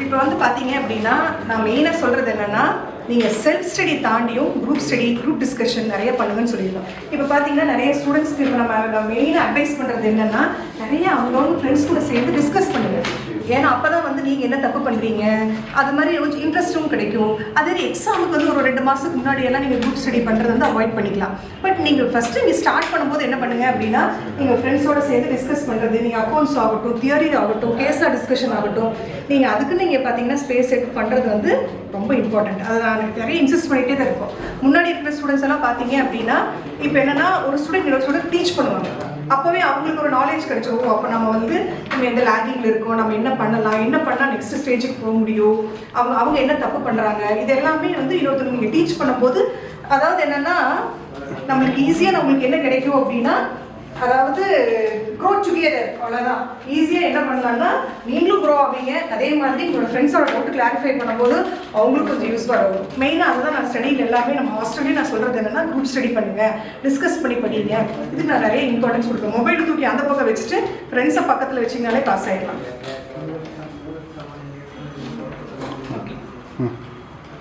இப்போ வந்து பார்த்தீங்க அப்படின்னா நான் மெயினாக சொல்கிறது என்னென்னா நீங்கள் செல்ஃப் ஸ்டடி தாண்டியும் குரூப் ஸ்டடி குரூப் டிஸ்கஷன் நிறைய பண்ணுங்கன்னு சொல்லியிருந்தோம். இப்போ பார்த்தீங்கன்னா நிறைய ஸ்டூடெண்ட்ஸ்க்கு இப்போ நம்ம மெயினாக அட்வைஸ் பண்ணுறது என்னென்னா நிறைய அவங்கவுங்க ஃப்ரெண்ட்ஸ் கூட சேர்ந்து டிஸ்கஸ் பண்ணுங்கள். ஏன்னா அப்போ தான் வந்து நீங்கள் என்ன தப்பு பண்ணுறீங்க அது மாதிரி கொஞ்சம் இன்ட்ரெஸ்ட்டும் கிடைக்கும். அதே எக்ஸாமுக்கு வந்து ஒரு 2 மாதத்துக்கு முன்னாடியெல்லாம் நீங்கள் குரூப் ஸ்டடி பண்ணுறது வந்து அவாய்ட் பண்ணிக்கலாம். பட் நீங்கள் ஃபஸ்ட்டு நீங்கள் ஸ்டார்ட் பண்ணும்போது என்ன பண்ணுங்கள் அப்படின்னா நீங்கள் ஃப்ரெண்ட்ஸோடு சேர்ந்து டிஸ்கஸ் பண்ணுறது, நீங்கள் அக்கௌண்ட்ஸ் ஆகட்டும், தியரி ஆகட்டும், கேஸாக டிஸ்கஷன் ஆகட்டும், நீங்கள் அதுக்கு நீங்கள் பார்த்தீங்கன்னா ஸ்பேஸ் எடுத்து பண்ணுறது வந்து ரொம்ப இம்பார்ட்டண்ட். அதை நான் நிறைய இன்சிஸ்ட் பண்ணிகிட்டே தான் இருக்கும். முன்னாடி இருக்கிற ஸ்டூடெண்ட்ஸ் எல்லாம் பார்த்தீங்க அப்படின்னா இப்போ என்னென்னா ஒரு ஸ்டூடெண்ட் டீச் பண்ணுவாங்க. அப்போவே அவங்களுக்கு ஒரு நாலேஜ் கிடைச்சிடும். அப்போ நம்ம வந்து நம்ம எந்த லேகிங்கில் இருக்கோம், நம்ம என்ன பண்ணலாம், என்ன பண்ணால் நெக்ஸ்ட் ஸ்டேஜுக்கு போக முடியும், அவங்க என்ன தப்பு பண்ணுறாங்க, இது எல்லாமே வந்து இன்னொருத்தர் நீங்கள் டீச் பண்ணும்போது அதாவது என்னென்னா நம்மளுக்கு ஈஸியாக நம்மளுக்கு என்ன கிடைக்கும் அப்படின்னா அதாவது க்ரோ டுகெதர். அவ்வளோதான். ஈஸியாக என்ன பண்ணலான்னா நீங்களும் க்ரோ ஆவீங்க, அதே மாதிரி உங்களோட ஃப்ரெண்ட்ஸோட டவுட்டு கிளாரிஃபை பண்ணும்போது அவங்களுக்கு கொஞ்சம் யூஸ்ஃபுல்லாக இருக்கும். மெயினாக அதுதான் நான் ஸ்டடியில் எல்லாமே நம்ம ஹாஸ்டல்லேயும் நான் சொல்கிறது என்னென்னா குரூப் ஸ்டடி பண்ணுங்கள், டிஸ்கஸ் பண்ணி படிங்க. இதுக்கு நான் நிறைய இம்பார்ட்டன்ஸ் கொடுப்பேன். மொபைல் தூக்கி அந்த பக்கம் வச்சுட்டு ஃப்ரெண்ட்ஸை பக்கத்தில் வச்சிங்கனாலே பாஸ் ஆகிடலாம்.